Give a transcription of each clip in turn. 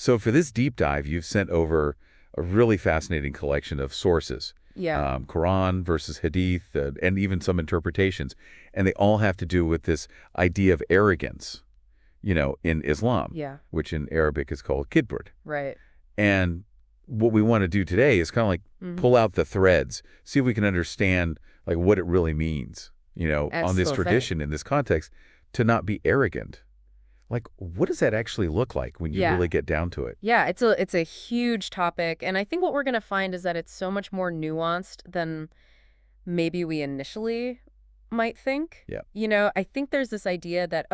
So for this deep dive, you've sent over a really fascinating collection of sources. Yeah. Quran versus Hadith, and even some interpretations. And they all have to do with this idea of arrogance, in Islam, Yeah. which in Arabic is called kibr. Right. And what we want to do today is kind of like pull out the threads, see if we can understand like what it really means, on this tradition, in this context, to not be arrogant. Like, what does that actually look like when you really get down to it? Yeah, it's a huge topic. And I think what we're going to find is that it's so much more nuanced than maybe we initially might think. Yeah. I think there's this idea that,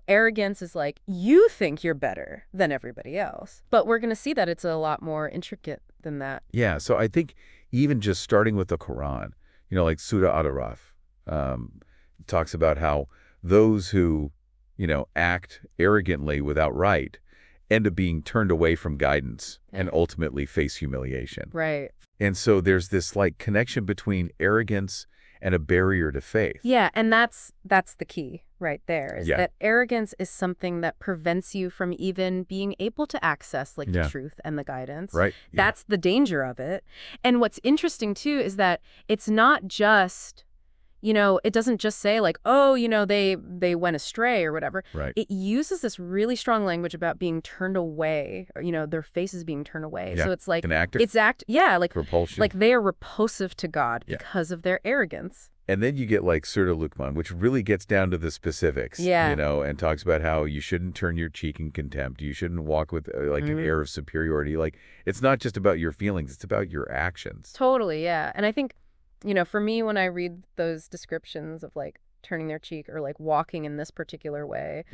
arrogance is like, you think you're better than everybody else. But we're going to see that it's a lot more intricate than that. Yeah, so I think even just starting with the Quran, like Surah Al-Araf, talks about how those who, act arrogantly without right end up being turned away from guidance and ultimately face humiliation. Right. And so there's this like connection between arrogance and a barrier to faith. Yeah, and that's the key right there, is that arrogance is something that prevents you from even being able to access like the truth and the guidance. Right. Yeah. That's the danger of it. And what's interesting too is that it's not just, it doesn't just say like, oh, they went astray or whatever. Right. It uses this really strong language about being turned away, or, their faces being turned away. Yeah. So it's like, an actor. like repulsion. Like they are repulsive to God because of their arrogance. And then you get like Surah Luqman, which really gets down to the specifics, and talks about how you shouldn't turn your cheek in contempt. You shouldn't walk with an air of superiority. Like, it's not just about your feelings, it's about your actions. Totally, yeah. And I think, for me, when I read those descriptions of like turning their cheek or like walking in this particular way,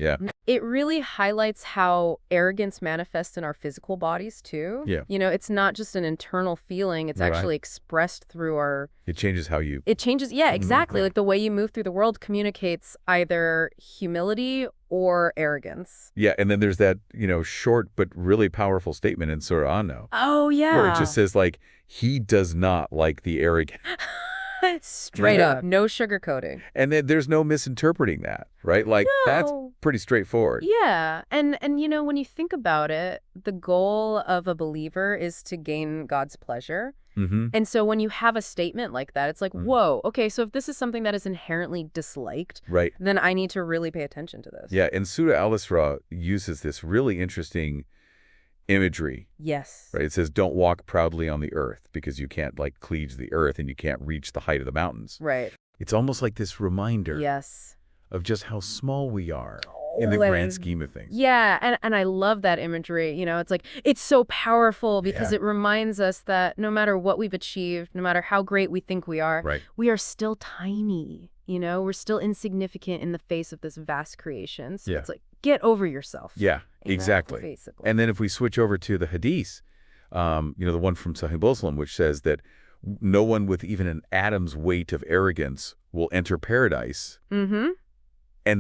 it really highlights how arrogance manifests in our physical bodies too. Yeah. It's not just an internal feeling, it's actually expressed through our... It changes how you... It changes, yeah, exactly. Like the way you move through the world communicates either humility or arrogance. Yeah, and then there's that, short but really powerful statement in Surah An-Nur. Oh, yeah. Where it just says like, he does not like the arrogant. Straight up, no sugarcoating. And then there's no misinterpreting that, right? Like, that's pretty straightforward. Yeah, and when you think about it, the goal of a believer is to gain God's pleasure. And so when you have a statement like that, it's like, whoa, okay, so if this is something that is inherently disliked, then I need to really pay attention to this. Yeah, and Surah Al-Isra uses this really interesting imagery. Yes. Right. It says, don't walk proudly on the earth because you can't like cleave the earth and you can't reach the height of the mountains. Right. It's almost like this reminder of just how small we are in the grand scheme of things. Yeah. And I love that imagery. It's like, it's so powerful because it reminds us that no matter what we've achieved, no matter how great we think we are, we are still tiny. We're still insignificant in the face of this vast creation. So it's like, get over yourself. Yeah, exactly. Basically. And then if we switch over to the Hadith, the one from Sahih Muslim, which says that no one with even an atom's weight of arrogance will enter paradise. And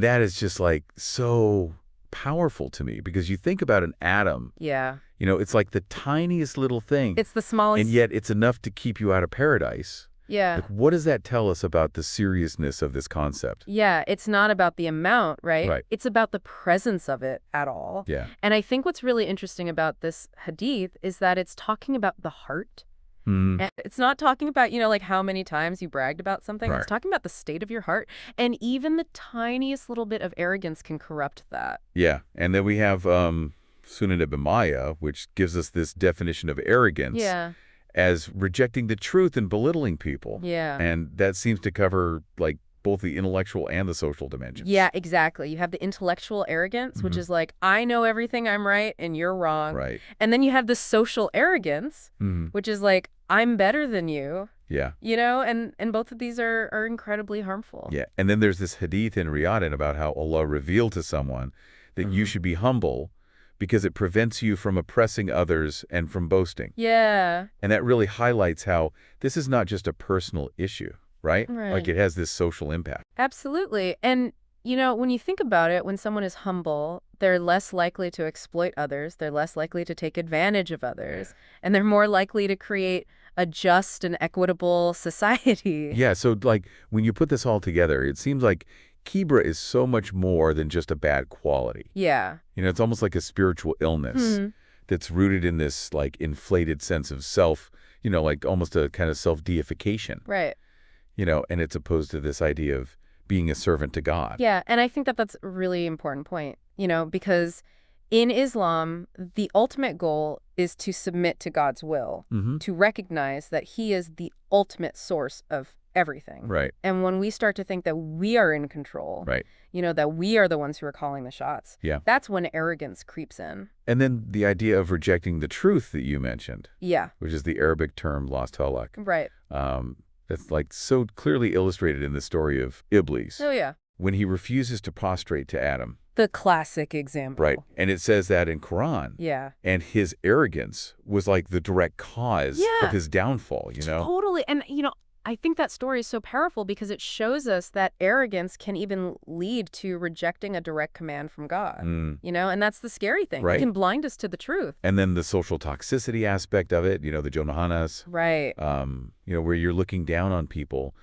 that is just like so powerful to me because you think about an atom. Yeah. It's like the tiniest little thing. It's the smallest. And yet it's enough to keep you out of paradise. Yeah. Like, what does that tell us about the seriousness of this concept? Yeah, it's not about the amount, right? Right. It's about the presence of it at all. Yeah. And I think what's really interesting about this hadith is that it's talking about the heart. And it's not talking about, like how many times you bragged about something. It's talking about the state of your heart. And even the tiniest little bit of arrogance can corrupt that. Yeah. And then we have Sunan Ibn Majah, which gives us this definition of arrogance as rejecting the truth and belittling people. Yeah. And that seems to cover like both the intellectual and the social dimensions. Yeah, exactly. You have the intellectual arrogance, which is like, I know everything, I'm right, and you're wrong. Right. And then you have the social arrogance, which is like, I'm better than you. Yeah. And both of these are incredibly harmful. Yeah. And then there's this hadith in Riyadh about how Allah revealed to someone that you should be humble because it prevents you from oppressing others and from boasting. Yeah. And that really highlights how this is not just a personal issue, right? Like it has this social impact. Absolutely. And, when you think about it, when someone is humble, they're less likely to exploit others. They're less likely to take advantage of others. And they're more likely to create a just and equitable society. Yeah. So like when you put this all together, it seems like Kibra is so much more than just a bad quality. Yeah. It's almost like a spiritual illness. that's rooted in this like inflated sense of self, like almost a kind of self-deification. Right. And it's opposed to this idea of being a servant to God. Yeah, and I think that that's a really important point, because in Islam, the ultimate goal is to submit to God's will, to recognize that he is the ultimate source of everything. Right. And when we start to think that we are in control, right. That we are the ones who are calling the shots, that's when arrogance creeps in. And then the idea of rejecting the truth that you mentioned, which is the Arabic term lost halak. Right. That's like so clearly illustrated in the story of Iblis. Oh, yeah. When he refuses to prostrate to Adam. The classic example. Right. And it says that in Quran. Yeah. And his arrogance was like the direct cause of his downfall, Totally. And, I think that story is so powerful because it shows us that arrogance can even lead to rejecting a direct command from God, and that's the scary thing. Right. It can blind us to the truth. And then the social toxicity aspect of it, the Jonahanas. Right. Where you're looking down on people.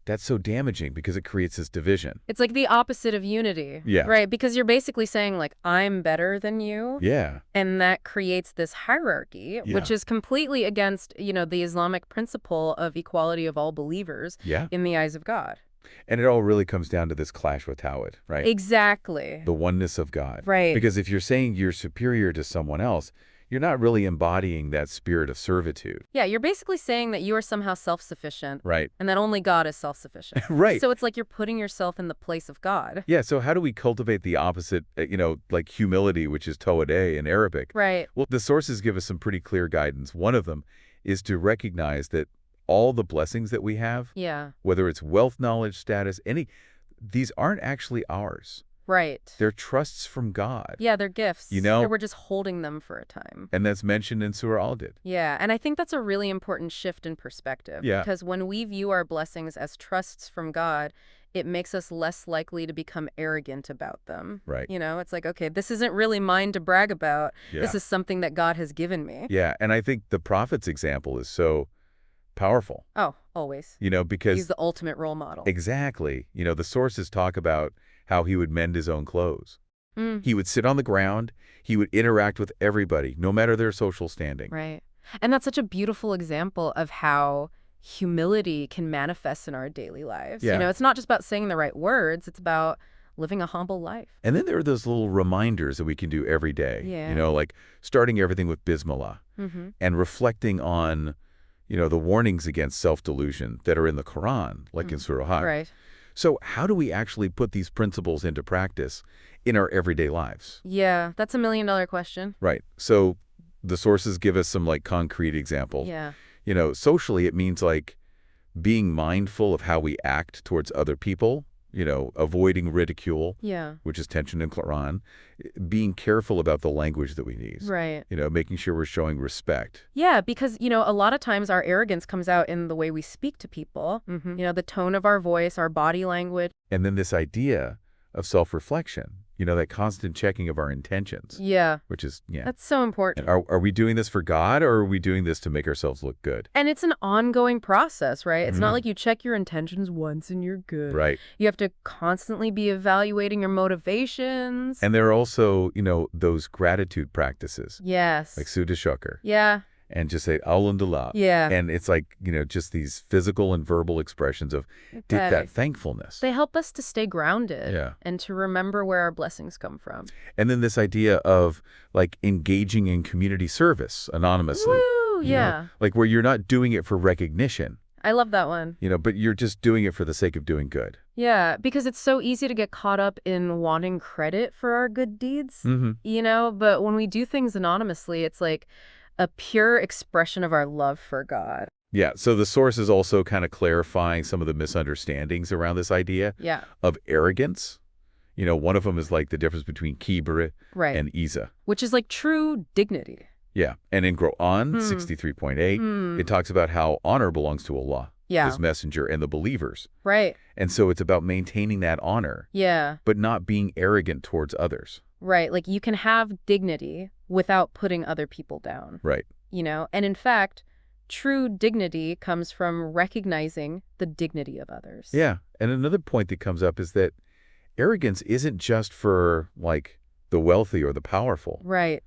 That's so damaging because it creates this division. It's like the opposite of unity. Yeah. Right? Because you're basically saying, like, I'm better than you. Yeah. And that creates this hierarchy, which is completely against, the Islamic principle of equality of all believers in the eyes of God. And it all really comes down to this clash with Tawhid, right? Exactly. The oneness of God. Right. Because if you're saying you're superior to someone else, you're not really embodying that spirit of servitude. Yeah, you're basically saying that you are somehow self-sufficient. Right. And that only God is self-sufficient. Right. So it's like you're putting yourself in the place of God. Yeah, so how do we cultivate the opposite, like humility, which is tawade in Arabic? Right. Well, the sources give us some pretty clear guidance. One of them is to recognize that all the blessings that we have, whether it's wealth, knowledge, status, these aren't actually ours. Right. They're trusts from God. Yeah, they're gifts. We're just holding them for a time. And that's mentioned in Surah Al-Did. Yeah, and I think that's a really important shift in perspective. Yeah. Because when we view our blessings as trusts from God, it makes us less likely to become arrogant about them. Right. It's like, okay, this isn't really mine to brag about. Yeah. This is something that God has given me. Yeah, and I think the prophet's example is so powerful. Oh, always. Because he's the ultimate role model. Exactly. The sources talk about how he would mend his own clothes. He would sit on the ground. He would interact with everybody, no matter their social standing. Right. And that's such a beautiful example of how humility can manifest in our daily lives. Yeah. It's not just about saying the right words. It's about living a humble life. And then there are those little reminders that we can do every day. Yeah. Like starting everything with Bismillah and reflecting on, the warnings against self-delusion that are in the Quran, like in Surah Hajj. Right. So how do we actually put these principles into practice in our everyday lives? Yeah, that's $1 million question. Right. So the sources give us some like concrete examples. Yeah. Socially, it means like being mindful of how we act towards other people, avoiding ridicule, which is tension in Quran, being careful about the language that we use. Right. Making sure we're showing respect. Yeah, because, a lot of times our arrogance comes out in the way we speak to people, the tone of our voice, our body language. And then this idea of self-reflection, that constant checking of our intentions. Yeah. Which is, That's so important. Are we doing this for God or are we doing this to make ourselves look good? And it's an ongoing process, right? It's not like you check your intentions once and you're good. Right. You have to constantly be evaluating your motivations. And there are also, those gratitude practices. Yes. Like Suda Shukr. Yeah. And just say, Alhamdulillah. Yeah. And it's like, just these physical and verbal expressions of that thankfulness. They help us to stay grounded. Yeah. And to remember where our blessings come from. And then this idea of like engaging in community service anonymously. Woo, yeah. Like where you're not doing it for recognition. I love that one. But you're just doing it for the sake of doing good. Yeah, because it's so easy to get caught up in wanting credit for our good deeds, but when we do things anonymously, it's like a pure expression of our love for God. Yeah, so the source is also kind of clarifying some of the misunderstandings around this idea of arrogance. One of them is like the difference between kibr and iza. Which is like true dignity. Yeah, and in Quran 63.8, it talks about how honor belongs to Allah, His messenger, and the believers. Right. And so it's about maintaining that honor. Yeah. But not being arrogant towards others. Right. Like you can have dignity without putting other people down. Right. And in fact, true dignity comes from recognizing the dignity of others. Yeah. And another point that comes up is that arrogance isn't just for like the wealthy or the powerful. Right.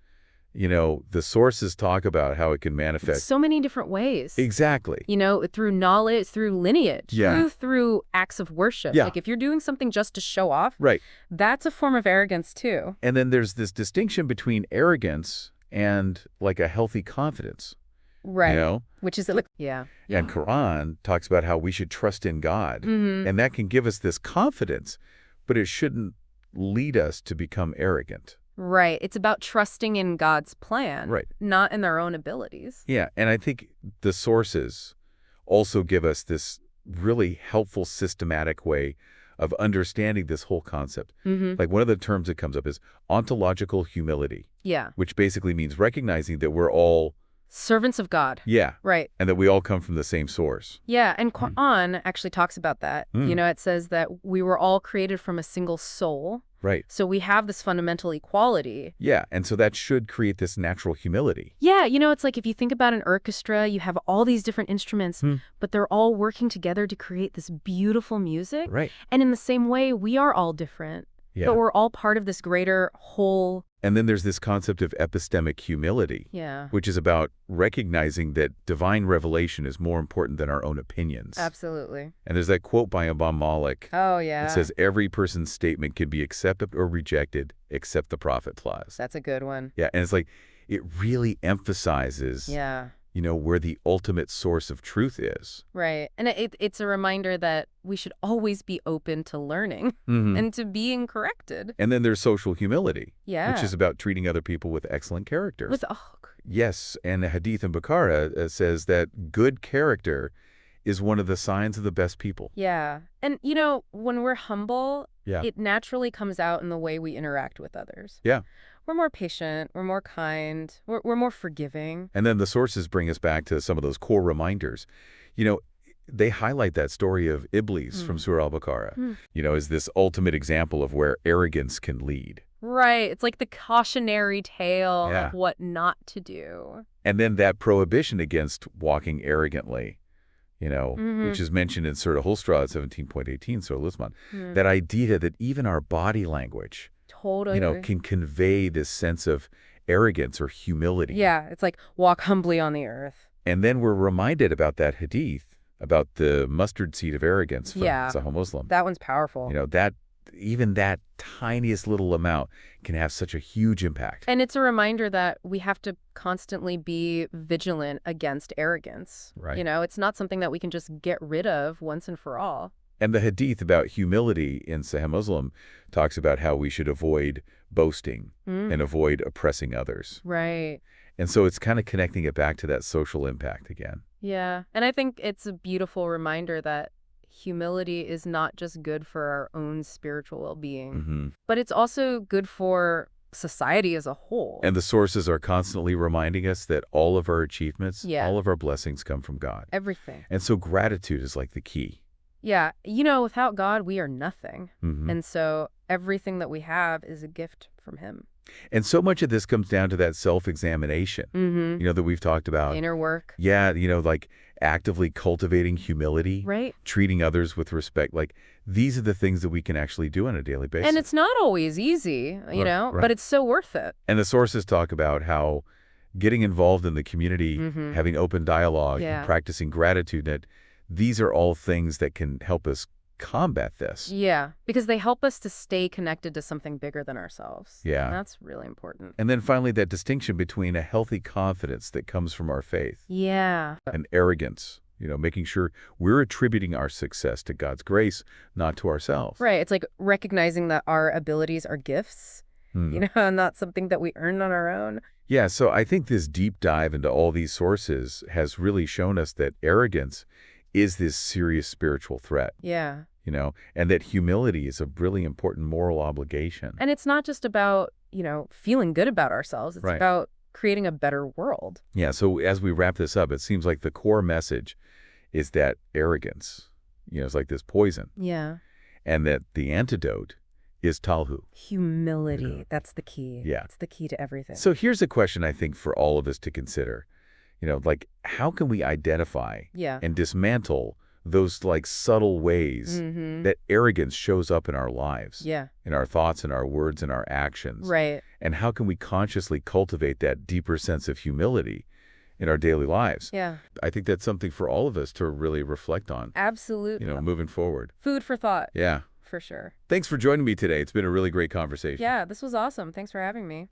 The sources talk about how it can manifest. So many different ways. Exactly. Through knowledge, through lineage, through acts of worship. Yeah. Like if you're doing something just to show off, right. That's a form of arrogance too. And then there's this distinction between arrogance and like a healthy confidence. Right. Which is, yeah. And Quran talks about how we should trust in God. And that can give us this confidence, but it shouldn't lead us to become arrogant. Right. It's about trusting in God's plan, right. Not in their own abilities. Yeah. And I think the sources also give us this really helpful, systematic way of understanding this whole concept. Like one of the terms that comes up is ontological humility. Yeah. Which basically means recognizing that we're all servants of God. Yeah. Right. And that we all come from the same source. Yeah. And Quran actually talks about that. It says that we were all created from a single soul. Right. So we have this fundamental equality. Yeah. And so that should create this natural humility. Yeah. It's like if you think about an orchestra, you have all these different instruments, but they're all working together to create this beautiful music. Right. And in the same way, we are all different. Yeah. But we're all part of this greater whole. And then there's this concept of epistemic humility, which is about recognizing that divine revelation is more important than our own opinions. Absolutely. And there's that quote by Imam Malik. Oh, yeah. It says, every person's statement can be accepted or rejected except the prophet clause. That's a good one. Yeah, and it's like, it really emphasizes where the ultimate source of truth is. Right. And it's a reminder that we should always be open to learning and to being corrected. And then there's social humility, which is about treating other people with excellent character. Yes, and the hadith in Bukhara says that good character is one of the signs of the best people. Yeah. And, when we're humble, it naturally comes out in the way we interact with others. Yeah. We're more patient, we're more kind, we're more forgiving. And then the sources bring us back to some of those core reminders. They highlight that story of Iblis from Surah Al-Baqarah, as this ultimate example of where arrogance can lead. Right. It's like the cautionary tale of what not to do. And then that prohibition against walking arrogantly, which is mentioned in Surah Al-Husra 17.18, Surah Al-Luqman. That idea that even our body language can convey this sense of arrogance or humility. Yeah, it's like walk humbly on the earth. And then we're reminded about that hadith, about the mustard seed of arrogance from Sahih Muslim. That one's powerful. Even that tiniest little amount can have such a huge impact. And it's a reminder that we have to constantly be vigilant against arrogance. Right. It's not something that we can just get rid of once and for all. And the hadith about humility in Sahih Muslim talks about how we should avoid boasting and avoid oppressing others. Right. And so it's kind of connecting it back to that social impact again. Yeah. And I think it's a beautiful reminder that humility is not just good for our own spiritual well-being, but it's also good for society as a whole. And the sources are constantly reminding us that all of our achievements, all of our blessings come from God. Everything. And so gratitude is like the key. Yeah. Without God, we are nothing. And so everything that we have is a gift from him. And so much of this comes down to that self-examination, that we've talked about. Inner work. Yeah, like actively cultivating humility. Right. Treating others with respect. Like, these are the things that we can actually do on a daily basis. And it's not always easy, but it's so worth it. And the sources talk about how getting involved in the community, having open dialogue, and practicing gratitude, that these are all things that can help us combat this. Yeah, because they help us to stay connected to something bigger than ourselves. Yeah. And that's really important. And then finally, that distinction between a healthy confidence that comes from our faith. Yeah. And arrogance, making sure we're attributing our success to God's grace, not to ourselves. Right. It's like recognizing that our abilities are gifts, and not something that we earn on our own. Yeah, so I think this deep dive into all these sources has really shown us that arrogance is this serious spiritual threat. Yeah. And that humility is a really important moral obligation. And it's not just about, feeling good about ourselves. It's about creating a better world. Yeah, so as we wrap this up, it seems like the core message is that arrogance, is like this poison. Yeah. And that the antidote is talhu. Humility. That's the key. Yeah. It's the key to everything. So here's a question I think for all of us to consider. How can we identify and dismantle those subtle ways that arrogance shows up in our lives, in our thoughts, in our words, in our actions. Right. And how can we consciously cultivate that deeper sense of humility in our daily lives? Yeah. I think that's something for all of us to really reflect on. Absolutely. Moving forward. Food for thought. Yeah. For sure. Thanks for joining me today. It's been a really great conversation. Yeah, this was awesome. Thanks for having me.